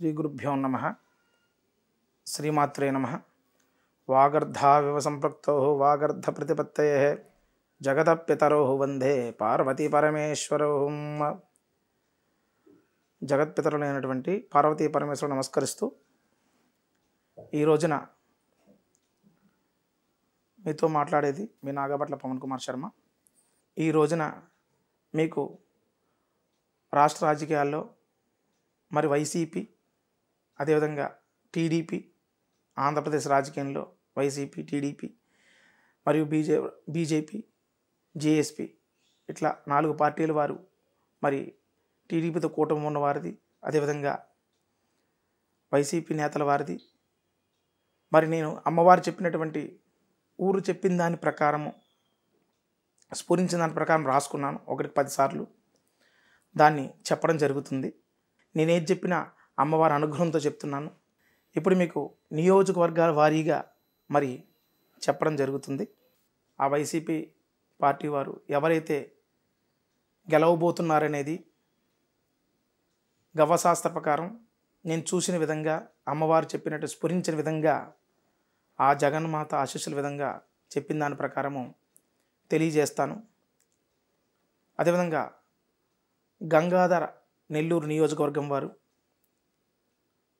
శ్రీ గురుభ్యో నమః. శ్రీమాత్రే నమః. వాగర్ధావివ సంపృక్తో వాగర్ధ ప్రతిపత్తయే జగదపితరో వందే పార్వతీ పరమేశ్వరో. జగత్పితరులైనటువంటి పార్వతీ పరమేశ్వరు నమస్కరిస్తూ ఈ రోజున మీతో మాట్లాడేది మీ నాగభట్ల పవన్ కుమార్ శర్మ. ఈ రోజున మీకు రాష్ట్ర రాజకీయాల్లో మరి వైసీపీ, అదేవిధంగా టీడీపీ, ఆంధ్రప్రదేశ్ రాజకీయంలో వైసీపీ, టీడీపీ మరియు బీజేపీ, జేఎస్పీ ఇట్లా 4 పార్టీల వారు మరి టీడీపీతో కూటమి ఉన్న వారిది, అదేవిధంగా వైసీపీ నేతల వారిది. మరి నేను అమ్మవారు చెప్పినటువంటి ఊరు చెప్పిన దాని ప్రకారము, స్ఫురించిన దాని ప్రకారం రాసుకున్నాను. 1-10 సార్లు దాన్ని చెప్పడం జరుగుతుంది. నేనేది చెప్పినా అమ్మవారి అనుగ్రహంతో చెప్తున్నాను. ఇప్పుడు మీకు నియోజకవర్గాల వారీగా మరి చెప్పడం జరుగుతుంది. ఆ వైసీపీ పార్టీ వారు ఎవరైతే గెలవబోతున్నారనేది గవ్వశాస్త్ర ప్రకారం నేను చూసిన విధంగా, అమ్మవారు చెప్పినట్టు స్ఫురించిన విధంగా, ఆ జగన్మాత ఆశీస్సుల విధంగా చెప్పిన దాని ప్రకారము తెలియజేస్తాను. అదేవిధంగా గంగాధర నెల్లూరు నియోజకవర్గం వారు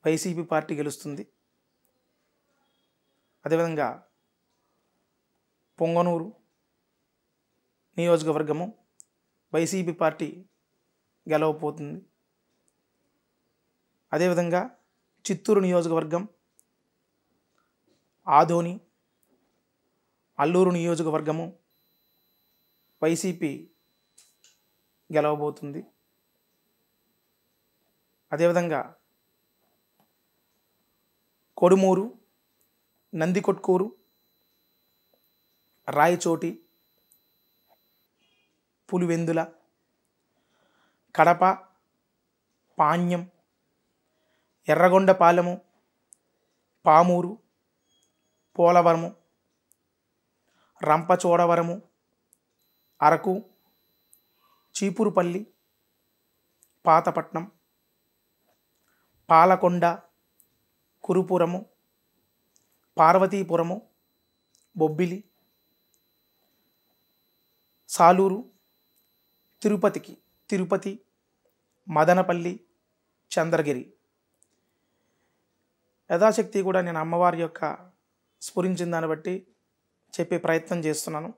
వైసీపీ పార్టీ గెలుస్తుంది. అదేవిధంగా పొంగనూరు నియోజకవర్గము వైసీపీ పార్టీ గెలవబోతుంది. అదేవిధంగా చిత్తూరు నియోజకవర్గం, ఆదోని, అల్లూరు నియోజకవర్గము వైసీపీ గెలవబోతుంది. అదేవిధంగా కొడుమూరు, నందికొట్కూరు, రాయచోటి, పులివెందుల, కడప, పాణ్యం, ఎర్రగొండపాలెము, పామూరు, పోలవరము, రంపచోడవరము, అరకు, చీపురుపల్లి, పాతపట్నం, పాలకొండ, కురుపురము, పార్వతీపురము, బొబ్బిలి, సాలూరు, తిరుపతి, మదనపల్లి, చంద్రగిరి. యథాశక్తి కూడా నేను అమ్మవారి యొక్క స్ఫురించిన దాన్ని బట్టి చెప్పే ప్రయత్నం చేస్తున్నాను.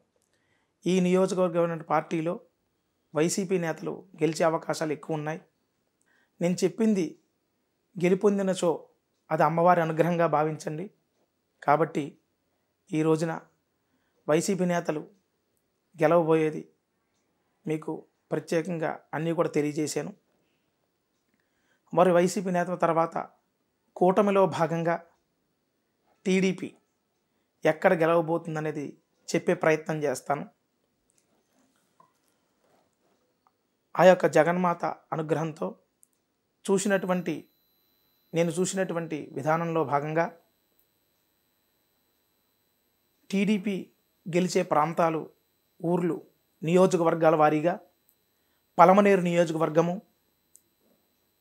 ఈ నియోజకవర్గం పార్టీలో వైసీపీ నేతలు గెలిచే అవకాశాలు ఎక్కువ ఉన్నాయి. నేను చెప్పింది గెలుపొందినచో అది అమ్మవారి అనుగ్రహంగా భావించండి. కాబట్టి ఈ రోజున వైసీపీ నేతలు గెలవబోయేది మీకు ప్రత్యేకంగా అన్నీ కూడా తెలియజేశాను. మరి వైసీపీ నేతల తర్వాత కూటమిలో భాగంగా టీడీపీ ఎక్కడ గెలవబోతుందనేది చెప్పే ప్రయత్నం చేస్తాను. ఆ యొక్క జగన్మాత అనుగ్రహంతో నేను చూసినటువంటి విధానంలో భాగంగా టీడీపీ గెలిచే ప్రాంతాలు, ఊర్లు, నియోజకవర్గాల వారీగా పలమనేరు నియోజకవర్గము,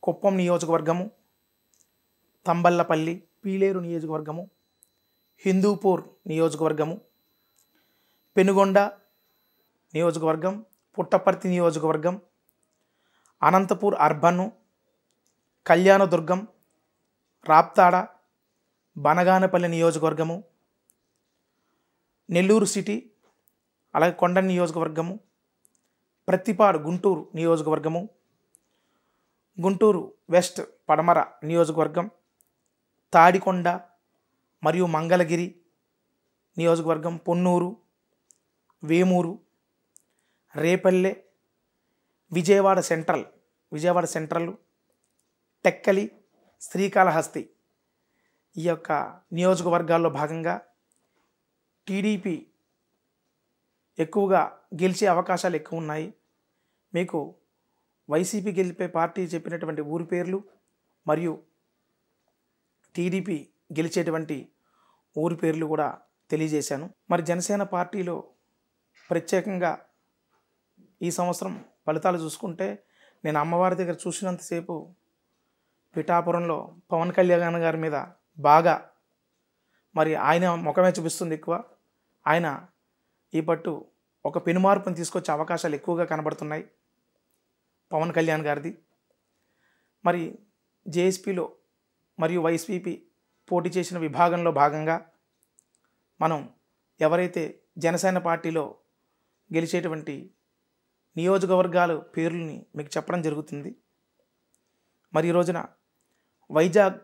కుప్పం నియోజకవర్గము, తంబల్లపల్లి, పీలేరు నియోజకవర్గము, హిందూపూర్ నియోజకవర్గము, పెనుగొండ నియోజకవర్గం, పుట్టపర్తి నియోజకవర్గం, అనంతపూర్ అర్బన్, కళ్యాణదుర్గం, రాప్తాడ, బనగానపల్లి నియోజకవర్గము, నెల్లూరు సిటీ, అలాగే కొండ నియోజకవర్గము, ప్రత్తిపాడు గుంటూరు నియోజకవర్గము, గుంటూరు వెస్ట్ పడమర నియోజకవర్గం, తాడికొండ మరియు మంగళగిరి నియోజకవర్గం, పొన్నూరు, వేమూరు, రేపల్లె, విజయవాడ సెంట్రల్, టెక్కలి, శ్రీకాళహస్తి ఈ యొక్క నియోజకవర్గాల్లో భాగంగా టీడీపీ ఎక్కువగా గెలిచే అవకాశాలు ఎక్కువ ఉన్నాయి. మీకు వైసీపీ గెలిపే పార్టీ చెప్పినటువంటి ఊరి పేర్లు మరియు టీడీపీ గెలిచేటువంటి ఊరి పేర్లు కూడా తెలియజేశాను. మరి జనసేన పార్టీలో ప్రత్యేకంగా ఈ సంవత్సరం ఫలితాలు చూసుకుంటే నేను అమ్మవారి దగ్గర చూసినంతసేపు పిఠాపురంలో పవన్ కళ్యాణ్ గారి మీద బాగా మరి ఆయన ముఖమే చూపిస్తుంది ఎక్కువ. ఆయన ఈ పట్టు ఒక పెనుమార్పును తీసుకొచ్చే అవకాశాలు ఎక్కువగా కనబడుతున్నాయి పవన్ కళ్యాణ్ గారిది. మరి జేఎస్పీలో మరియు వైసీపీ పోటీ చేసిన విభాగంలో భాగంగా మనం ఎవరైతే జనసేన పార్టీలో గెలిచేటువంటి నియోజకవర్గాల పేర్లని మీకు చెప్పడం జరుగుతుంది. మరి ఈ రోజున వైజాగ్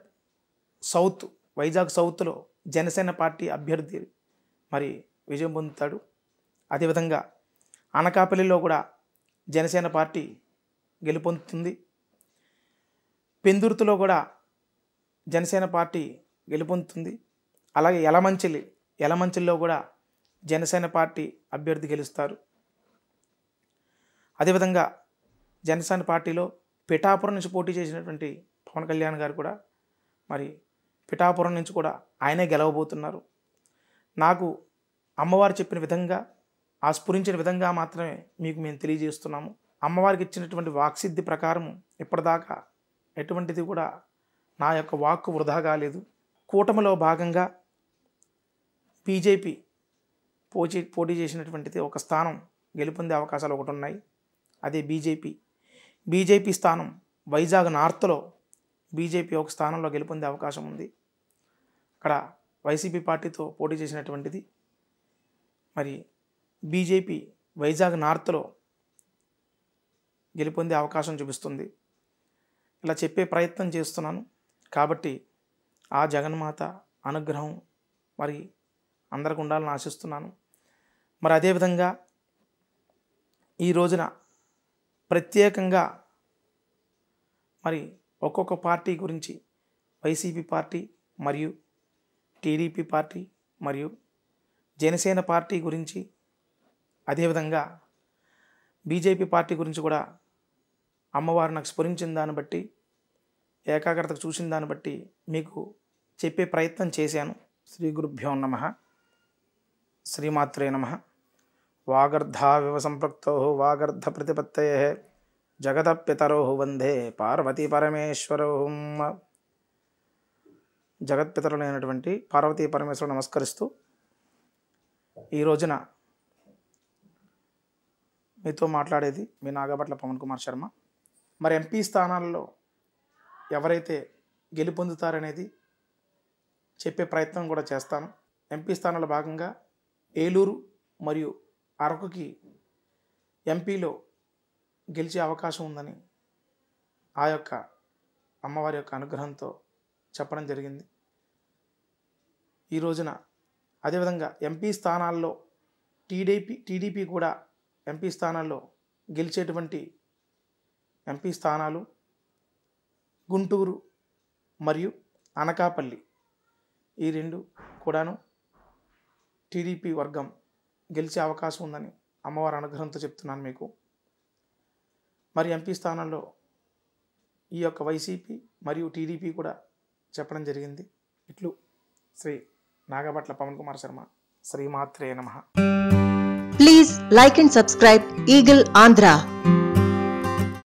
సౌత్లో జనసేన పార్టీ అభ్యర్థి మరి విజయం పొందుతాడు. అదేవిధంగా అనకాపల్లిలో కూడా జనసేన పార్టీ గెలుపొందుతుంది. పెందుర్తిలో కూడా జనసేన పార్టీ గెలుపొందుతుంది. అలాగే యలమంచిల్లో కూడా జనసేన పార్టీ అభ్యర్థి గెలుస్తారు. అదేవిధంగా జనసేన పార్టీలో పిఠాపురం నుంచి పోటీ చేసినటువంటి పవన్ కళ్యాణ్ గారు కూడా మరి పిఠాపురం నుంచి కూడా ఆయనే గెలవబోతున్నారు. నాకు అమ్మవారు చెప్పిన విధంగా ఆ స్ఫురించిన విధంగా మాత్రమే మీకు మేము తెలియజేస్తున్నాము. అమ్మవారికి ఇచ్చినటువంటి వాక్సిద్ధి ప్రకారం ఇప్పటిదాకా ఎటువంటిది కూడా నా యొక్క వాక్కు వృధా కాలేదు. కూటమిలో భాగంగా బీజేపీ పోటీ చేసినటువంటిది ఒక స్థానం గెలుపొందే అవకాశాలు ఒకటి ఉన్నాయి. అదే బీజేపీ స్థానం వైజాగ్ నార్త్లో బీజేపీ ఒక స్థానంలో గెలుపొందే అవకాశం ఉంది. అక్కడ వైసీపీ పార్టీతో పోటీ చేసినటువంటిది. మరి బీజేపీ వైజాగ్ నార్త్లో గెలుపొందే అవకాశం చూపిస్తుంది. ఇలా చెప్పే ప్రయత్నం చేస్తున్నాను. కాబట్టి ఆ జగన్మాత అనుగ్రహం మరి అందరికి ఉండాలని ఆశిస్తున్నాను. మరి అదేవిధంగా ఈ రోజున ప్రత్యేకంగా మరి ఒక్కొక్క పార్టీ గురించి వైసీపీ పార్టీ మరియు టీడీపీ పార్టీ మరియు జనసేన పార్టీ గురించి అదేవిధంగా బీజేపీ పార్టీ గురించి కూడా అమ్మవారు నాకు స్ఫురించిన దాన్ని బట్టి ఏకాగ్రతకు చూసిన దాన్ని బట్టి మీకు చెప్పే ప్రయత్నం చేశాను. శ్రీ గురుభ్యో నమః. శ్రీమాత్రే నమః. వాగర్ధావివ సంపృక్తో వాగర్ధ ప్రతిపత్తయే జగత పితరో వందే పార్వతీ పరమేశ్వరో. జగత్పితరులైనటువంటి పార్వతీ పరమేశ్వరుడు నమస్కరిస్తూ ఈ రోజున మీతో మాట్లాడేది మీ నాగభట్ల పవన్ కుమార్ శర్మ. మరి ఎంపీ స్థానాల్లో ఎవరైతే గెలుపొందుతారనేది చెప్పే ప్రయత్నం కూడా చేస్తాను. ఎంపీ స్థానాల భాగంగా ఏలూరు మరియు అరకుకి ఎంపీలో గెలిచే అవకాశం ఉందని ఆ యొక్క అమ్మవారి యొక్క అనుగ్రహంతో చెప్పడం జరిగింది ఈ రోజున. అదేవిధంగా ఎంపీ స్థానాల్లో టీడీపీ కూడా ఎంపీ స్థానాల్లో గెలిచేటువంటి ఎంపీ స్థానాలు గుంటూరు మరియు అనకాపల్లి ఈ రెండు కూడాను టీడీపీ వర్గం గెలిచే అవకాశం ఉందని అమ్మవారి అనుగ్రహంతో చెప్తున్నాను మీకు. మరి ఎంపీ స్థానాల్లో ఈ యొక్క వైసీపీ మరియు టీడీపీ కూడా చెప్పడం జరిగింది. ఇట్లు శ్రీ నాగభట్ల పవన్ కుమార్ శర్మ. శ్రీమాత్రే నమః. Please like and subscribe Eagle Andhra.